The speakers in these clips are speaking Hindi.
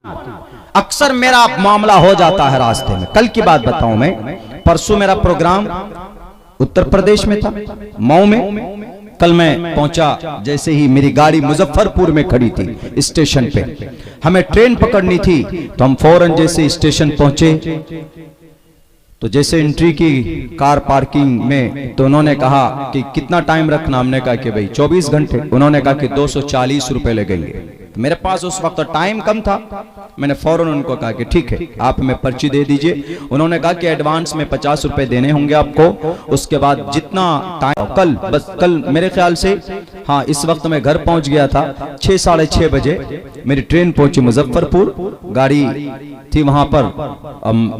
अक्सर मेरा मामला हो जाता है रास्ते में। कल की बात बताऊं मैं, परसों मेरा प्रोग्राम उत्तर प्रदेश में था, मऊ में। कल मैं पहुंचा, जैसे ही मेरी गाड़ी मुजफ्फरपुर में खड़ी थी स्टेशन पे, हमें ट्रेन पकड़नी थी, तो हम फौरन जैसे स्टेशन पहुंचे तो जैसे एंट्री की कार पार्किंग में, तो उन्होंने कहा कि कितना टाइम रखना। हमने कहा कि भाई 24 घंटे। उन्होंने कहा कि 240 रुपए लगेंगे। मेरे पास उस वक्त टाइम कम था, मैंने फौरन उनको कहा कि ठीक है आप हमें पर्ची दे दीजिए। उन्होंने कहा कि एडवांस में 50 रुपए देने होंगे आपको, उसके बाद जितना टाइम, कल मेरे ख्याल से, हाँ इस वक्त मैं घर पहुंच गया था 6 साढ़े 6 बजे मेरी ट्रेन पहुंची मुजफ्फरपुर। गाड़ी थी वहां पर,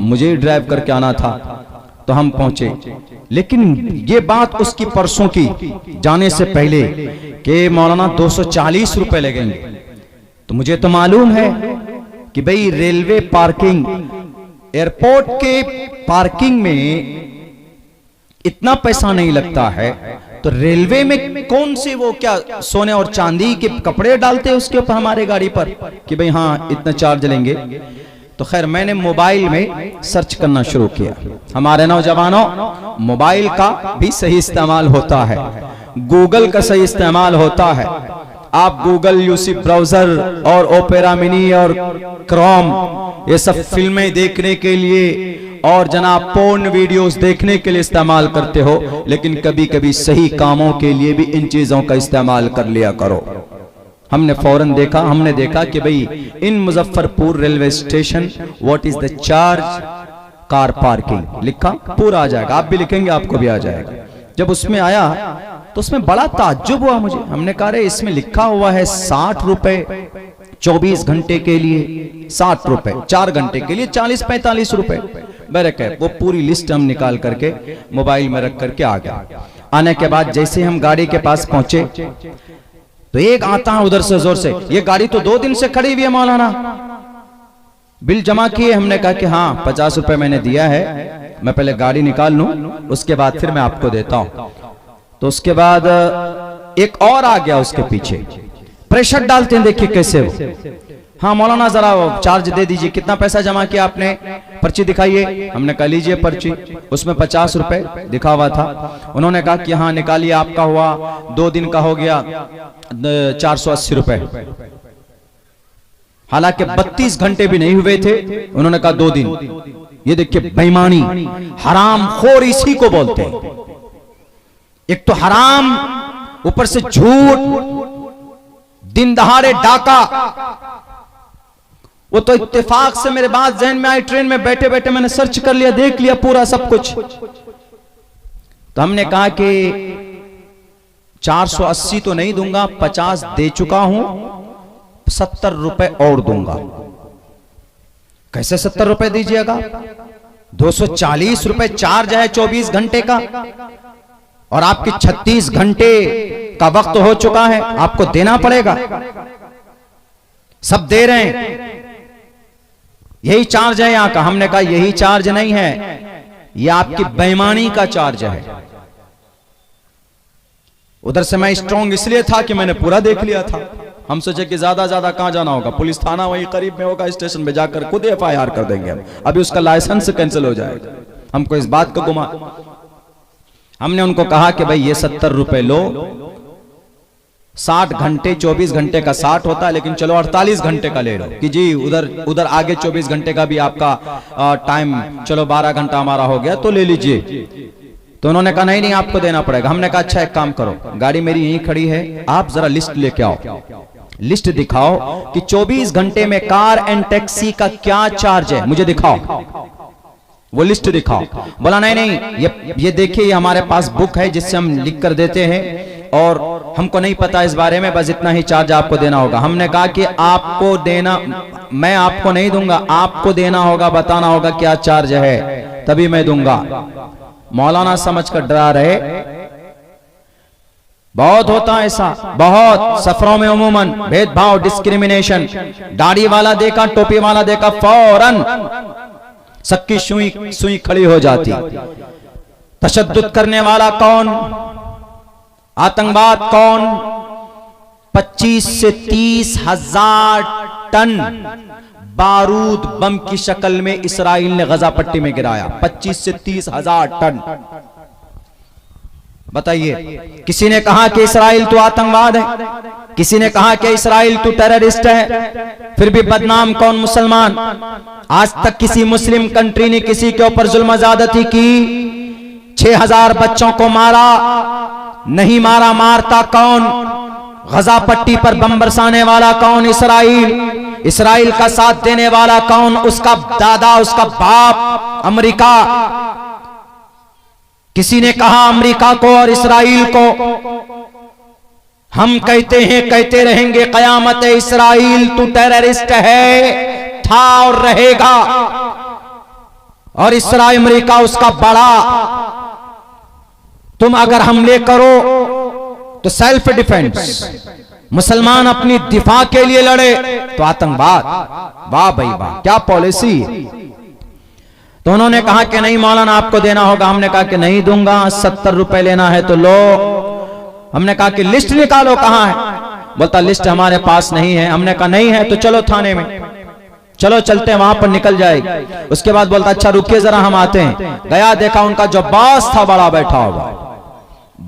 मुझे ड्राइव करके आना था, तो हम पहुंचे। लेकिन ये बात उसकी परसों की जाने से पहले कि मौलाना 240 रुपए लगेंगे, तो मुझे तो मालूम है कि भाई रेलवे पार्किंग, एयरपोर्ट के पार्किंग में इतना पैसा नहीं लगता है, तो रेलवे में कौन से वो क्या सोने और चांदी के कपड़े डालते हैं उसके ऊपर हमारे गाड़ी पर कि भाई हाँ इतना चार्ज लेंगे। तो खैर मैंने मोबाइल में सर्च करना शुरू किया। हमारे नौजवानों, मोबाइल का भी सही इस्तेमाल होता है, गूगल का सही इस्तेमाल होता है। आप गूगल, यूसी ब्राउजर और ओपेरा मिनी और क्रोम, ये सब फिल्में देखने के लिए और जनाब पोर्न वीडियोस देखने के लिए इस्तेमाल करते हो, लेकिन कभी कभी सही कामों के लिए भी इन चीजों का इस्तेमाल कर लिया करो। हमने फौरन देखा, हमने देखा कि भाई in Muzaffarpur railway station what is the charge car parking, लिखा पूरा आ जाएगा। आप भी लिखेंगे आपको भी आ जाएगा। जब उसमें आया तो उसमें बड़ा ताज्जुब हुआ मुझे। हमने कहा रे इसमें लिखा हुआ है 60 रुपए 24 घंटे के लिए, 60 रुपए 4 घंटे के लिए 40-45 रुपए। बरकत वो पूरी लिस्ट हम निकाल करके मोबाइल में रख करके आ गए। आने के बाद जैसे हम गाड़ी के पास पहुंचे तो एक आता है उधर से जोर से, ये गाड़ी तो 2 दिन से खड़ी हुई है मौलाना, बिल जमा किए। हमने कहा कि हाँ 50 रुपए मैंने दिया है, मैं पहले गाड़ी निकाल लूं, उसके बाद फिर मैं आपको देता हूं। तो उसके बाद एक और आ गया उसके पीछे, प्रेशर डालते हैं, देखिए कैसे वो, हाँ मौलाना जरा चार्ज दे दीजिए, कितना पैसा जमा किया आपने, पर्ची दिखाइए। हमने कहा लीजिए पर्ची, उसमें 50 रुपए दिखा हुआ था। उन्होंने कहा कि हाँ निकालिए, आपका हुआ 2 दिन का हो गया 480 रुपए। हालांकि 32 घंटे भी नहीं हुए थे, उन्होंने कहा 2 दिन। ये देखिए बेईमानी, हराम खोर इसी को बोलते हैं। एक तो हराम, ऊपर से झूठ, दिन दहाड़े डाका। वो तो इत्तेफाक से मेरे बात जहन में आई, ट्रेन में बैठे बैठे मैंने सर्च कर लिया, देख लिया पूरा सब कुछ। तो हमने कहा कि 480 तो नहीं दूंगा, 50 दे चुका हूं, 70 रुपए और दूंगा। कैसे 70 रुपए दीजिएगा, 240 रुपए चार्ज है 24 घंटे का, और आपके 36 घंटे का वक्त हो चुका है, आपको देना पड़ेगा। सब दे रहे हैं, यही चार्ज है यहां का। हमने कहा यही चार्ज नहीं है, यह आपकी बेईमानी का चार्ज है। उधर से मैं स्ट्रांग इसलिए था कि मैंने पूरा देख लिया था। हम सोचे कि ज्यादा कहां जाना होगा, पुलिस थाना वही करीब में होगा, स्टेशन पे जाकर खुद FIR कर देंगे हम, अभी उसका लाइसेंस कैंसिल हो जाएगा। हमको इस बात का गुमान। हमने उनको कहा कि भाई ये 70 रुपए लो, 60 घंटे 24 घंटे का 60 होता है, लेकिन चलो 48 घंटे का ले लो कि जी उधर आगे 24 घंटे का भी आपका टाइम, चलो 12 घंटा हमारा हो गया तो ले लीजिए। तो उन्होंने कहा नहीं आपको देना पड़ेगा। हमने कहा अच्छा एक काम करो, गाड़ी मेरी यहीं खड़ी है, आप जरा लिस्ट लेके आओ, लिस्ट दिखाओ कि 24 घंटे में कार एंड टैक्सी का क्या चार्ज है, मुझे दिखाओ, वो लिस्ट दिखाओ। बोला नहीं ये देखिए, ये हमारे पास बुक है जिससे हम लिख कर देते हैं, और हमको नहीं पता इस बारे में, बस इतना ही चार्ज आपको देना होगा। हमने कहा कि आपको देना, मैं आपको नहीं दूंगा, आपको देना होगा, बताना होगा क्या चार्ज है, तभी मैं दूंगा। मौलाना समझकर डरा रहे। बहुत होता है ऐसा, बहुत सफरों में उमूमन भेदभाव, डिस्क्रिमिनेशन। दाढ़ी वाला देखा, टोपी वाला देखा, फौरन सबकी सुई खड़ी हो जाती। तशद्दुद करने वाला कौन, आतंकवाद कौन, 25 से 30 हजार टन बारूद बम की शक्ल में इसराइल ने गजा पट्टी में गिराया, 25 से 30 हजार टन। बताइए, किसी ने कहा कि इसराइल तो आतंकवाद है, किसी ने कहा कि इसराइल तो टेररिस्ट है, फिर भी बदनाम कौन? मुसलमान। आज तक किसी मुस्लिम कंट्री ने किसी के ऊपर जुल्म ज्यादती की? 6000 बच्चों को मारा, नहीं मारा? मारता कौन? गजा पट्टी पर बम बरसाने वाला कौन? इसराइल। इसराइल का साथ देने वाला कौन? उसका दादा, उसका बाप अमेरिका। किसी ने कहा अमेरिका को और इसराइल को, हम कहते हैं, कहते रहेंगे कयामत है, इसराइल तू टेररिस्ट है, था और रहेगा, और इसराइल अमेरिका उसका बड़ा। तुम अगर हमले करो तो सेल्फ डिफेंस, मुसलमान अपनी दिफा के लिए लड़े तो आतंकवाद। वाह भाई वाह, क्या पॉलिसी। तो उन्होंने कहा कि नहीं मौलाना आपको देना होगा। हमने कहा कि नहीं दूंगा, 70 रुपए लेना है तो लो। हमने कहा कि लिस्ट निकालो, कहां है? बोलता लिस्ट हमारे पास नहीं है। हमने कहा नहीं है तो चलो थाने में, चलो चलते हैं, वहां पर निकल जाएगी। उसके बाद बोलता अच्छा रुकिए जरा हम आते हैं। गया, देखा उनका जो बॉस था बड़ा बैठा हुआ,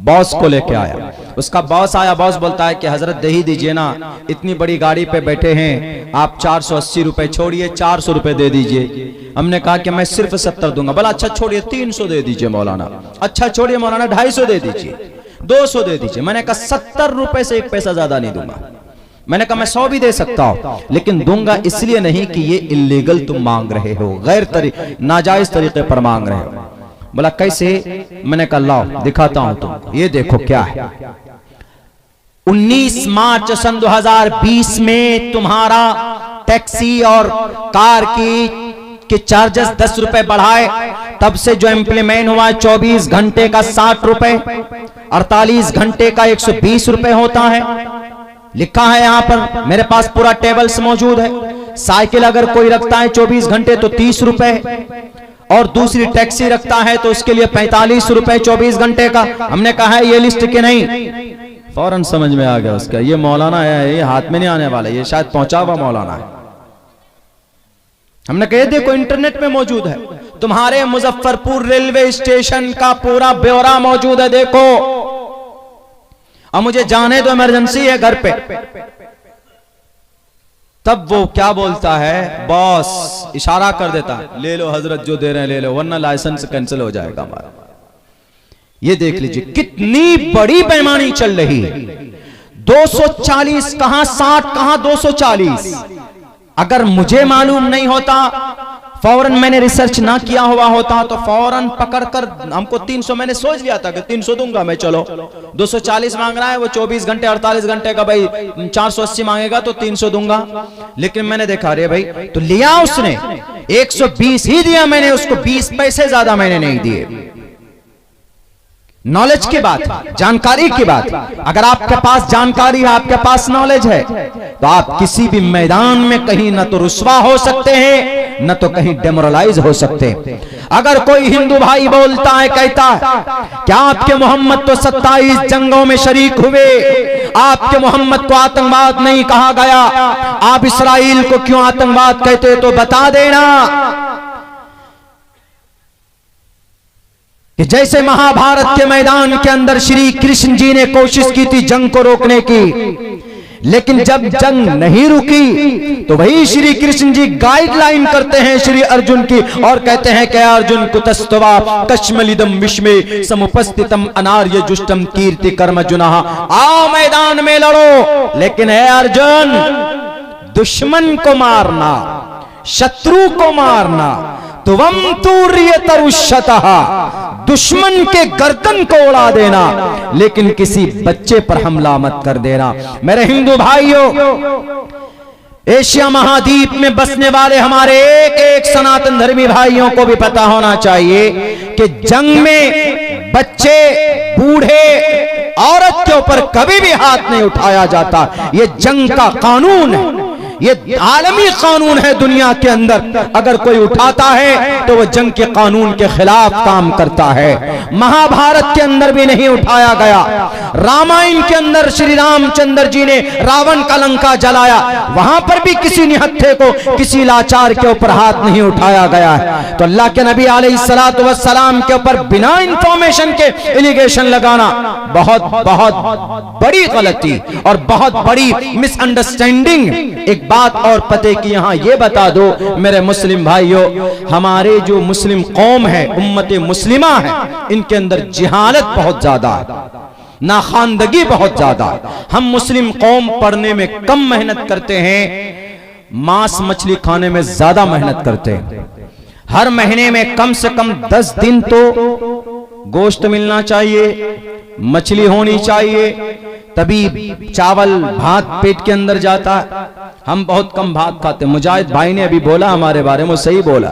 बॉस को लेके आया। उसका बॉस आया, बॉस बोलता है कि हजरत दे ही दीजिए ना, इतनी बड़ी गाड़ी पे बैठे हैं आप, 480 रुपए छोड़िए, 400 रुपए दे दीजिए। हमने कहा कि मैं सिर्फ 70 दूंगा। बोला अच्छा छोड़िए, 300 दे दीजिए मौलाना। अच्छा छोड़िए मौलाना, 250 दे दीजिए, 200 दे दीजिए। मैंने कहा 70 रुपए से एक पैसा ज्यादा नहीं दूंगा। मैंने कहा मैं 100 भी दे सकता हूं, लेकिन दूंगा इसलिए नहीं कि ये इलीगल तुम मांग रहे हो, गैर नाजायज तरीके पर मांग रहे हो। बोला कैसे? मैंने कहा लाओ दिखाता हूं तुमको, ये देखो क्या है। 19 मार्च सन 2020 में तुम्हारा टैक्सी और कार के चार्जेस 10 रुपए बढ़ाए, तब से जो इम्प्लीमेंट हुआ है 24 घंटे का 60 रुपए, 48 घंटे का 120 रुपए होता है। लिखा है यहां पर, मेरे पास पूरा टेबल्स मौजूद है। साइकिल अगर कोई रखता है 24 घंटे तो 30 रुपए, और दूसरी टैक्सी रखता है तो उसके लिए 45 रुपए 24 घंटे का। हमने कहा है ये लिस्ट के नहीं, फौरन समझ में आ गया उसका, ये मौलाना है, ये हाथ में नहीं आने वाला, ये शायद पहुंचा हुआ मौलाना है। हमने कहा देखो इंटरनेट में मौजूद है, तुम्हारे मुजफ्फरपुर रेलवे स्टेशन का पूरा ब्यौरा मौजूद है, देखो। अब मुझे जाने दो, इमरजेंसी है घर पे। तब वो क्या बोलता है, बॉस इशारा कर देता है, ले लो हजरत जो दे रहे हैं ले लो, वरना लाइसेंस कैंसिल हो जाएगा हमारा। ये देख लीजिए कितनी बड़ी बेईमानी चल रही है। 240 कहां 60 कहां 240। अगर मुझे मालूम नहीं होता, फौरन मैंने रिसर्च ना किया हुआ होता तो फौरन पकड़कर हमको 300, मैंने सोच लिया था कि 300 दूंगा मैं, चलो 240 मांग रहा है वो 24 घंटे 48 घंटे का, भाई 480 मांगेगा तो 300 दूंगा। लेकिन मैंने देखा अरे भाई तो लिया उसने 120 ही दिया मैंने उसको, 20 पैसे ज्यादा मैंने नहीं दिए। नॉलेज की बात, जानकारी की बात। अगर आपके पास जानकारी है, आपके पास नॉलेज है, तो आप किसी भी मैदान में कहीं न तो रुस्वा हो सकते हैं, न तो कहीं डेमोरलाइज हो सकते हैं। अगर कोई हिंदू भाई बोलता है, कहता है कि आपके मोहम्मद तो 27 जंगों में शरीक हुए, आपके मोहम्मद को आतंकवाद नहीं कहा गया, आप इसराइल को क्यों आतंकवाद कहते, तो बता देना कि जैसे महाभारत के मैदान के अंदर श्री कृष्ण जी ने कोशिश की थी जंग को रोकने की, लेकिन जब जंग नहीं रुकी तो वही श्री कृष्ण जी गाइडलाइन करते हैं श्री अर्जुन की और कहते हैं कि अर्जुन कुतस्तवा कश्मलिदम विश्वे समुपस्थितम अनार्य जुष्टम कीर्ति कर्म जुनः, आओ मैदान में लड़ो, लेकिन है अर्जुन दुश्मन को मारना, शत्रु को मारना, तुवम तूर्य तरुष्यतः, दुश्मन के गर्दन को उड़ा देना, लेकिन किसी बच्चे पर हमला मत कर देना। मेरे हिंदू भाइयों, एशिया महाद्वीप में बसने वाले हमारे एक एक सनातन धर्मी भाइयों को भी पता होना चाहिए कि जंग में बच्चे, बूढ़े, औरत के ऊपर कभी भी हाथ नहीं उठाया जाता। ये जंग का कानून है, ये आलमी कानून है दुनिया के अंदर, अगर कोई उठाता है तो वो जंग के कानून के खिलाफ काम करता है। महाभारत के अंदर भी नहीं उठाया गया, रामायण के अंदर श्री रामचंद्र जी ने रावण का लंका जलाया, वहां पर भी किसी निहत्थे को, किसी लाचार के ऊपर हाथ नहीं उठाया गया है। तो अल्लाह के नबी अलैहिस्सलातु वस्सलाम के ऊपर बिना इंफॉर्मेशन के एलिगेशन लगाना बहुत बहुत बड़ी गलती और बहुत बड़ी मिसअंडरस्टैंडिंग। एक बात और पते की यहां ये बता दो मेरे मुस्लिम भाइयों, हमारे जो मुस्लिम कौम है, उम्मत मुस्लिमा है, इनके अंदर जिहालत बहुत ज्यादा है, नाखानदगी बहुत ज्यादा है। हम मुस्लिम कौम पढ़ने में कम मेहनत करते हैं, मांस मछली खाने में ज्यादा मेहनत करते हैं। हर महीने में कम से कम 10 दिन तो गोश्त मिलना चाहिए, मछली होनी चाहिए, तभी चावल भात पेट के अंदर जाता है। हम बहुत कम भात खाते। मुजाहिद भाई ने अभी बोला हमारे बारे में, सही बोला,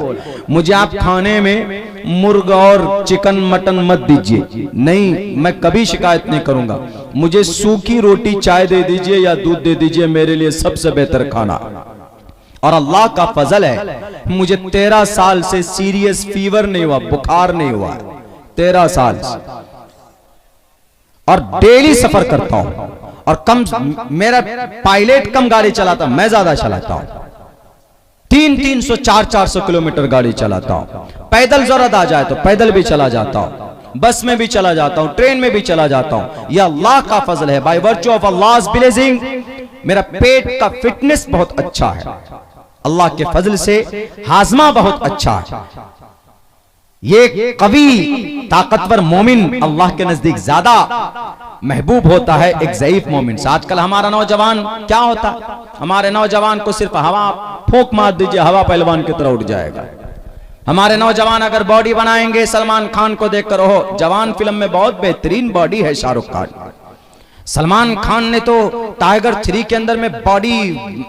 मुझे आप खाने में मुर्गा और चिकन मटन मत दीजिए, नहीं मैं कभी शिकायत नहीं करूंगा, मुझे सूखी रोटी चाय दे दीजिए या दूध दे दीजिए, मेरे लिए सबसे बेहतर खाना। और अल्लाह का फजल है, मुझे 13 साल से सीरियस फीवर नहीं हुआ, बुखार नहीं हुआ, 13 साल से, और डेली सफर करता हूं। और कम, मेरा पायलट कम गाड़ी चलाता, मैं ज्यादा चलाता हूं, 300-400 400 किलोमीटर गाड़ी चलाता हूं। पैदल जरूरत आ जाए तो पैदल भी चला जाता हूं, बस में भी चला जाता हूं, ट्रेन में भी चला जाता हूं। यह अल्लाह का फजल है। बाय वर्च्यू ऑफ अल्लाह's ब्लेसिंग मेरा पेट का फिटनेस बहुत अच्छा है, अल्लाह के फजल से हाजमा बहुत अच्छा है। ये कवि ताकतवर मोमिन अल्लाह के नजदीक ज्यादा महबूब होता है एक ज़ईफ मोमिन से। आजकल हमारा नौजवान क्या होता है, हमारे नौजवान को सिर्फ हवा फूंक मार दीजिए, हवा पहलवान की तरह उड़ जाएगा। हमारे नौजवान अगर बॉडी बनाएंगे, सलमान खान को देखकर, ओहो जवान फिल्म में बहुत बेहतरीन बॉडी है शाहरुख खान, सलमान खान ने तो टाइगर 3 के अंदर में बॉडी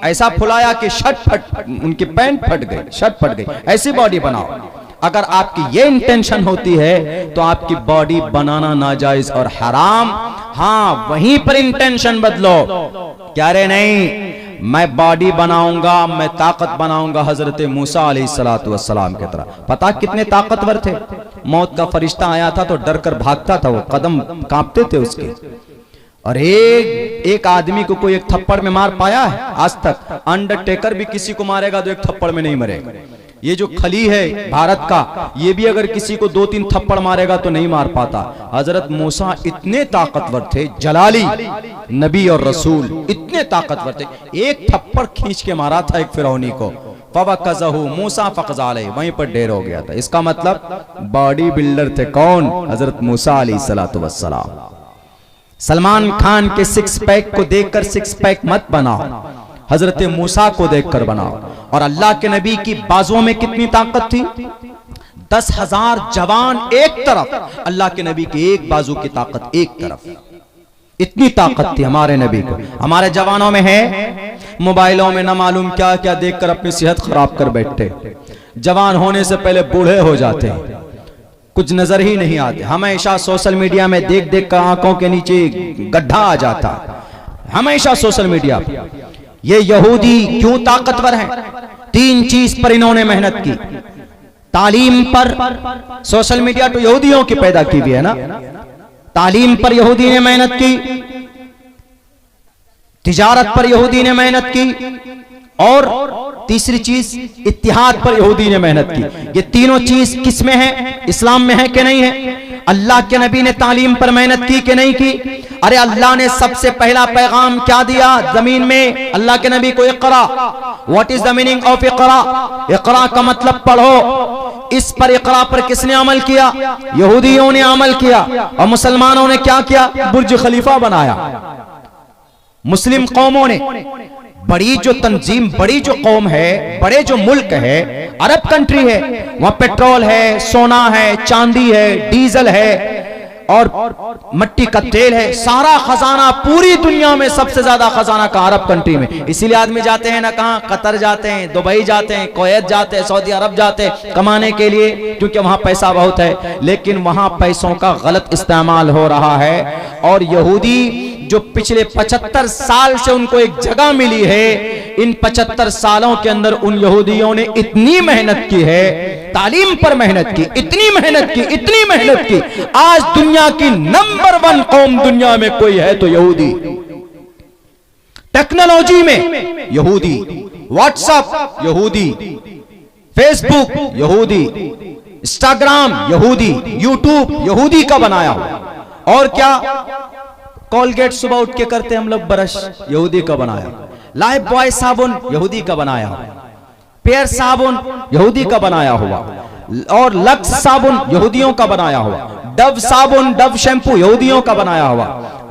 ऐसा फुलाया कि शर्ट फट, उनकी पैंट फट गई, शर्ट फट गई, ऐसी बॉडी बनाओ। अगर आपकी ये इंटेंशन होती है तो आपकी बॉडी बनाना नाजायज और हराम। हाँ, वहीं पर इंटेंशन बदलो, क्या रे नहीं मैं बॉडी बनाऊंगा, मैं ताकत बनाऊंगा हजरत मूसा अलैहिस्सलातु वस्सलाम की तरह। पता कितने ताकतवर थे, मौत का फरिश्ता आया था तो डर कर भागता था, वो कदम कांपते थे उसके। और एक आदमी को कोई एक थप्पड़ में मार पाया है आज तक? अंडरटेकर भी किसी को मारेगा तो एक थप्पड़ में नहीं मरेगा। ये जो खली है भारत का, ये भी अगर किसी को 2-3 थप्पड़ मारेगा तो नहीं मार पाता। हजरत मूसा इतने ताकतवर थे, जलाली नबी और रसूल इतने ताकतवर थे, एक थप्पड़ खींच के मारा था एक फिरौनी को, फवकज़हु मूसा फक़ज़ाले, वहीं पर ढेर हो गया था। इसका मतलब बॉडी बिल्डर थे कौन? हजरत मूसा अलैहिस्सलातु वस्सलाम। सलमान खान के 6 पैक को देखकर 6 पैक मत बनाओ, हजरत मूसा को देखकर बनाओ। और अल्लाह के नबी की बाजुओं में कितनी ताकत थी, 10,000 जवान एक तरफ, अल्लाह के नबी की एक बाजू की ताकत एक तरफ, इतनी ताकत थी हमारे नबी को। हमारे जवानों में है मोबाइलों में न मालूम क्या क्या देखकर अपनी सेहत खराब कर बैठते, जवान होने से पहले बूढ़े हो जाते हैं, कुछ नजर ही नहीं आते। हमेशा सोशल मीडिया में देख देख कर आंखों के नीचे गड्ढा आ जाता, हमेशा सोशल मीडिया पर। ये यहूदी क्यों ताकतवर हैं? 3 चीज पर इन्होंने मेहनत की, तालीम पर। सोशल मीडिया तो यहूदियों की पैदा की हुई है ना, तालीम पर यहूदी ने मेहनत की, तिजारत पर यहूदी ने मेहनत की, और तीसरी चीज इत्तिहाद पर यहूदी ने मेहनत की। ये तीनों चीज किस में है? इस्लाम में है कि नहीं है? अल्लाह के नबी ने तालीम पर मेहनत की कि नहीं की? अरे अल्लाह ने सबसे पहला पैगाम क्या दिया जमीन में? अल्लाह के नबी को इक़रा। What is the meaning of इक़रा? इक़रा का मतलब पढ़ो। इस पर इक़रा पर किसने अमल किया? यहूदियों ने अमल किया। और मुसलमानों ने क्या किया? बुर्ज खलीफा बनाया। मुस्लिम कौमों ने, बड़ी जो तंजीम, बड़ी जो कौम है, बड़े जो मुल्क है, अरब कंट्री है, वहां पेट्रोल है, सोना है, चांदी है, डीजल है और मट्टी का तेल है, सारा खजाना पूरी दुनिया में सबसे ज्यादा खजाना का अरब कंट्री में। इसीलिए आदमी जाते हैं ना, कहां? कतर जाते हैं, दुबई जाते हैं, कुवैत जाते हैं, सऊदी अरब जाते हैं कमाने के लिए, क्योंकि वहां पैसा बहुत है। लेकिन वहां पैसों का गलत इस्तेमाल हो रहा है। और यहूदी जो पिछले 75 साल से उनको एक जगह मिली है, इन 75 सालों के अंदर उन यहूदियों ने इतनी मेहनत की है, तालीम पर मेहनत की, इतनी मेहनत की, इतनी मेहनत की। आज दुनिया की नंबर 1 कौम दुनिया में कोई है तो यहूदी। टेक्नोलॉजी में यहूदी, व्हाट्सएप यहूदी, फेसबुक यहूदी, इंस्टाग्राम यहूदी, यूट्यूब यहूदी का बनाया हुआ। और क्या, कोलगेट सुबह उठ के करते हम लोग ब्रश, यहूदी का बनाया। लाइफ बॉय साबुन यहूदी का बनाया हुआ, पेयर साबुन यहूदी का बनाया हुआ, और लक्स साबुन यहूदियों का बनाया हुआ, डव साबुन, डव शैम्पू यहूदियों का बनाया हुआ।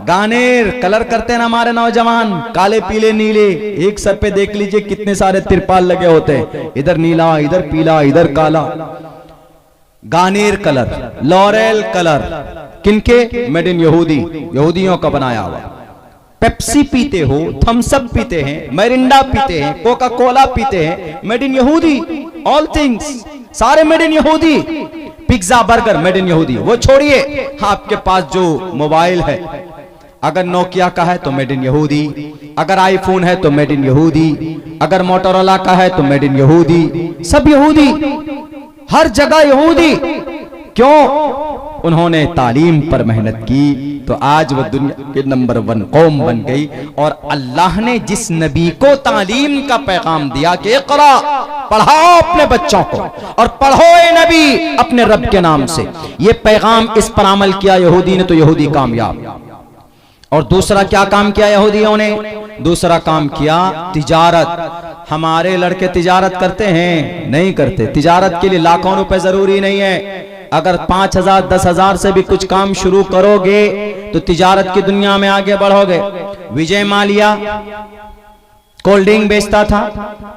गानेर कलर करते हैं ना हमारे नौजवान, काले पीले नीले, एक सर पे देख लीजिए कितने सारे तिरपाल लगे होते हैं, इधर नीला, इधर पीला, इधर काला। गानेर कलर, लॉरेल कलर, किनके? मेड इन यहूदी, यहूदियों का बनाया हुआ। पेप्सी पीते हो, थम्स अप पीते हैं, मिरिंडा पीते हैं, कोका कोला पीते हैं, मेड इन यहूदी। ऑल थिंग्स सारे मेड इन यहूदी। पिज्जा बर्गर मेड इन यहूदी। वो छोड़िए, आपके पास जो मोबाइल है, अगर नोकिया का है तो मेड इन यहूदी, अगर आईफोन है तो मेड इन यहूदी, अगर मोटोरोला का है तो मेड इन यहूदी। सब यहूदी, हर जगह यहूदी। क्यों? उन्होंने तालीम पर मेहनत की, तो आज वह दुनिया के नंबर 1 कौम बन गई। और अल्लाह ने जिस नबी को तालीम का पैगाम दिया कि इक़रा, पढ़ाओ अपने बच्चों को, और पढ़ो ए नबी अपने रब के नाम से, ये पैगाम, इस पर अमल किया यहूदी ने, तो यहूदी कामयाब। और दूसरा क्या काम किया यहूदियों ने? दूसरा काम किया तिजारत। हमारे लड़के तिजारत करते हैं? नहीं करते। तिजारत के लिए लाखों रुपए जरूरी नहीं है। अगर 5,000 10,000 से भी कुछ काम शुरू करोगे तो तिजारत की दुनिया में आगे बढ़ोगे। विजय माल्या कोल्ड ड्रिंक बेचता था,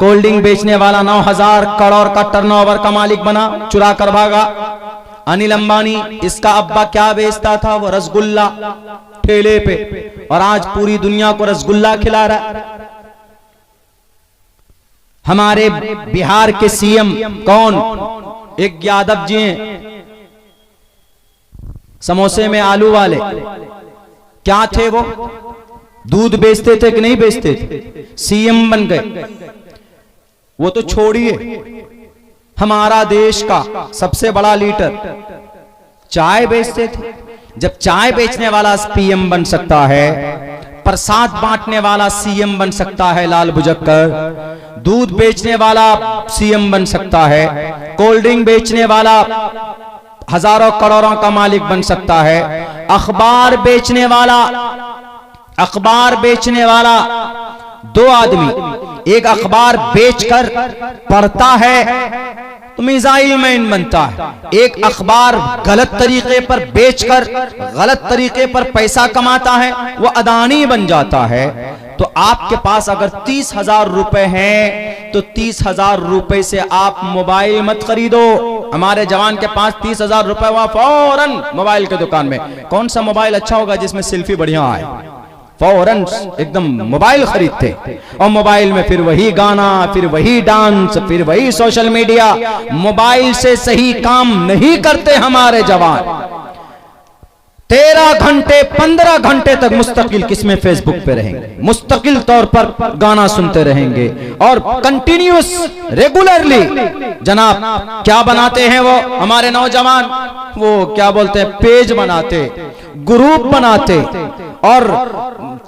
कोल्ड ड्रिंक बेचने वाला 9,000 करोड़ का टर्नओवर का मालिक बना, चुरा कर भागा। अनिल अंबानी, इसका अब्बा क्या बेचता था? वो रसगुल्ला ठेले पे, और आज पूरी दुनिया को रसगुल्ला खिला रहा है। हमारे बिहार के सीएम कौन? एक यादव जी हैं, समोसे में आलू वाले। क्या थे वो? दूध बेचते थे कि नहीं बेचते थे? सीएम बन गए। वो तो छोड़िए, हमारा देश का सबसे बड़ा लीडर चाय बेचते थे। जब चाय बेचने वाला पीएम बन सकता है, प्रसाद बांटने वाला सीएम बन सकता है लाल बुझक्कर, दूध बेचने वाला सीएम बन सकता है, कोल्ड ड्रिंक बेचने वाला हजारों करोड़ों का मालिक बन सकता है, अखबार बेचने वाला 2 आदमी एक अखबार बेचकर पढ़ता है तो मिसाइल मैन बनता है। एक अखबार गलत तरीके पर बेचकर गलत तरीके पर पैसा कमाता है, वो अदानी बन जाता है। तो आपके पास अगर 30,000 रुपए हैं तो 30,000 रुपए से आप मोबाइल मत खरीदो। हमारे जवान के पास 30,000 रुपए हुआ, फौरन मोबाइल के दुकान में कौन सा मोबाइल अच्छा होगा जिसमें सेल्फी बढ़िया आए, फौरन एकदम मोबाइल खरीदते। और मोबाइल में फिर वही गाना, फिर वही डांस, फिर वही सोशल मीडिया। मोबाइल से सही काम नहीं करते हमारे जवान। 13 घंटे 15 घंटे तक मुस्तकिल किसमें? फेसबुक पे रहेंगे, मुस्तकिल तौर पर गाना सुनते रहेंगे और कंटिन्यूस रेगुलरली। जनाब क्या बनाते हैं वो हमारे नौजवान? वो क्या बोलते हैं, पेज बनाते, ग्रुप बनाते और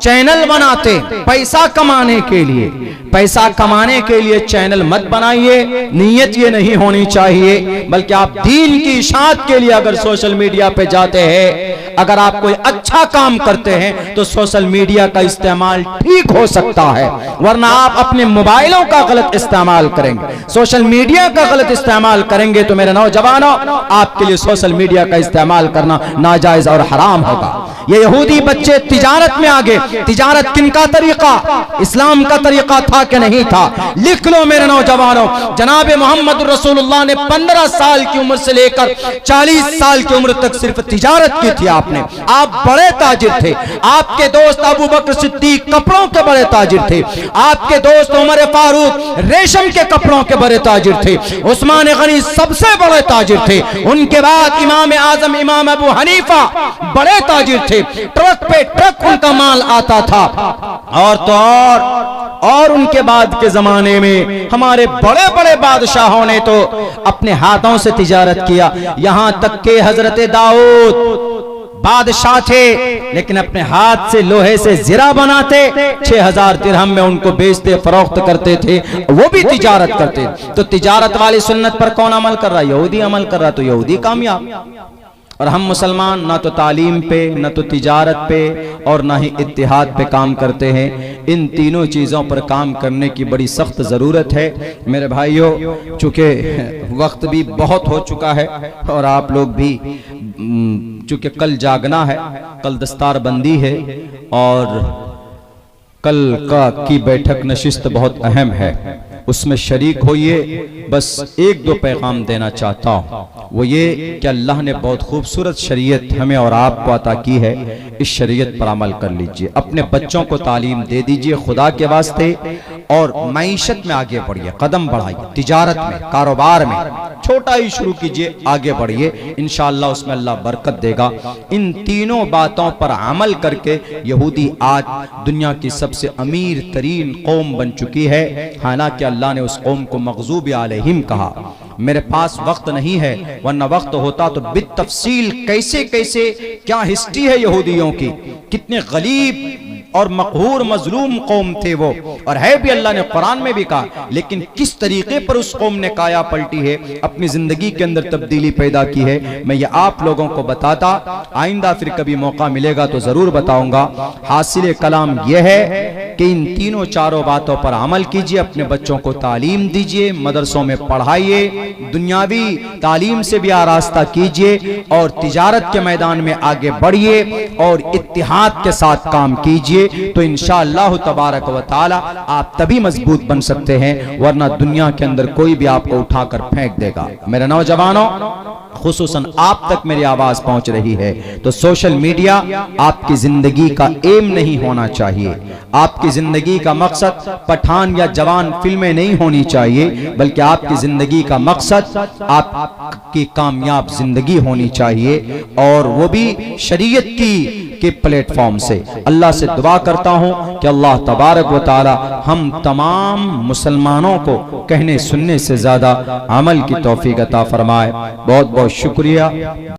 चैनल बनाते पैसा कमाने के लिए। पैसा कमाने के लिए चैनल मत बनाइए, नीयत ये नहीं होनी चाहिए, बल्कि आप दीन की इशाअत के लिए अगर सोशल मीडिया पे जाते हैं, अगर आप कोई अच्छा काम करते हैं तो सोशल मीडिया का इस्तेमाल ठीक हो सकता है, वरना आप अपने मोबाइलों का गलत इस्तेमाल करेंगे, सोशल मीडिया का गलत इस्तेमाल करेंगे तो मेरे नौजवानों आपके लिए सोशल मीडिया का इस्तेमाल करना नाजायज और हराम होगा। ये यहूदी बच्चे तिजारत में आ गए। तिजारत किनका तरीका? इस्लाम का तरीका था कि नहीं था? लिख लो मेरे नौजवानों, जनाब मोहम्मद रसूलुल्लाह ने 15 साल की उम्र से लेकर 40 साल की उम्र तक सिर्फ तिजारत की थी। आप आपने। आप बड़े ताजिर थे। आपके दोस्त अबू बकर सिद्दीक कपड़ों के बड़े ताजिर थे। आपके दोस्त उमर फारूक रेशम के कपड़ों के बड़े ताजिर थे। उस्मान गनी सबसे बड़े ताजिर थे। उनके बाद इमाम आजम इमाम अबू हनीफा बड़े ताजिर थे। ट्रक पे ट्रक उनका माल आता था। और तो और उनके बाद के जमाने में हमारे बड़े बड़े बादशाहों ने तो अपने हाथों से तिजारत किया। यहां तक के हजरत दाऊद बादशाह थे, लेकिन अपने हाथ से लोहे से जिरा बनाते, 6000 दिरहम में उनको बेचते फरोख्त करते थे, वो भी तिजारत करते। तो तिजारत वाली सुन्नत पर कौन अमल कर रहा है? यहूदी अमल कर रहा, तो यहूदी कामयाब। और हम मुसलमान ना तो तालीम पे, ना तो तिजारत पे, और ना ही इत्तिहाद पे काम करते हैं। इन तीनों चीज़ों पर काम करने की बड़ी सख्त ज़रूरत है मेरे भाइयों। चूँकि वक्त भी बहुत हो चुका है और आप लोग भी, चूँकि कल जागना है, कल दस्तार बंदी है और कल की बैठक नशिस्त बहुत अहम है, उसमें शरीक होइए। बस एक दो पैगाम देना चाहता हूँ, वो ये कि अल्लाह ने बहुत खूबसूरत शरीयत हमें और आपको अता की है। इस शरीयत पर अमल कर लीजिए, अपने बच्चों को तालीम दे दीजिए खुदा के वास्ते, और मईशत में आगे बढ़िए, कदम बढ़ाइए, तिजारत में, कारोबार में छोटा ही शुरू कीजिए, आगे बढ़िए, इंशाअल्लाह उसमें अल्लाह बरकत देगा। इन तीनों बातों पर अमल करके यहूदी आज दुनिया की सबसे अमीर तरीन कौम बन चुकी है। हालांकि अल्लाह ने उस कौम को मग़ज़ूब अलैहिम कहा। मेरे पास वक्त नहीं है, वरना वक्त होता तो बितफसील कैसे कैसे क्या हिस्ट्री है यहूदियों की, कितने गलीब और मक़हूर मजलूम कौम थे वो, और है भी, अल्लाह ने कुरान में भी कहा, लेकिन किस तरीके पर उस कौम ने काया पलटी है, अपनी जिंदगी के अंदर तब्दीली पैदा की है, मैं ये आप लोगों को बताता, आइंदा फिर कभी मौका मिलेगा तो जरूर बताऊंगा। हासिल कलाम यह है कि इन तीनों चारों बातों पर अमल कीजिए, अपने बच्चों को तालीम दीजिए, मदरसों में पढ़ाइए, दुनियावी तालीम से भी आरास्ता कीजिए, और तिजारत के मैदान में आगे बढ़िए, और इत्तिहाद के साथ काम कीजिए, तो इंशाअल्लाह तबारक व तआला आप तभी मजबूत बन सकते हैं, वरना दुनिया के अंदर कोई भी आपको उठाकर फेंक देगा। मेरे नौजवानों, खुसूसन आप तक मेरी आवाज पहुंच रही है, तो सोशल मीडिया आपकी जिंदगी का एम नहीं होना चाहिए। आपकी जिंदगी का मकसद पठान या जवान फिल्में नहीं होनी चाहिए, बल्कि आपकी जिंदगी का मकसद आपकी कामयाब जिंदगी होनी चाहिए, और वो भी शरीयत के प्लेटफॉर्म से। अल्लाह से दुआ करता हूं कि अल्लाह तबारक व तआला हम तमाम मुसलमानों को कहने सुनने से ज्यादा अमल की तौफीक अता फरमाए। बहुत बहुत शुक्रिया।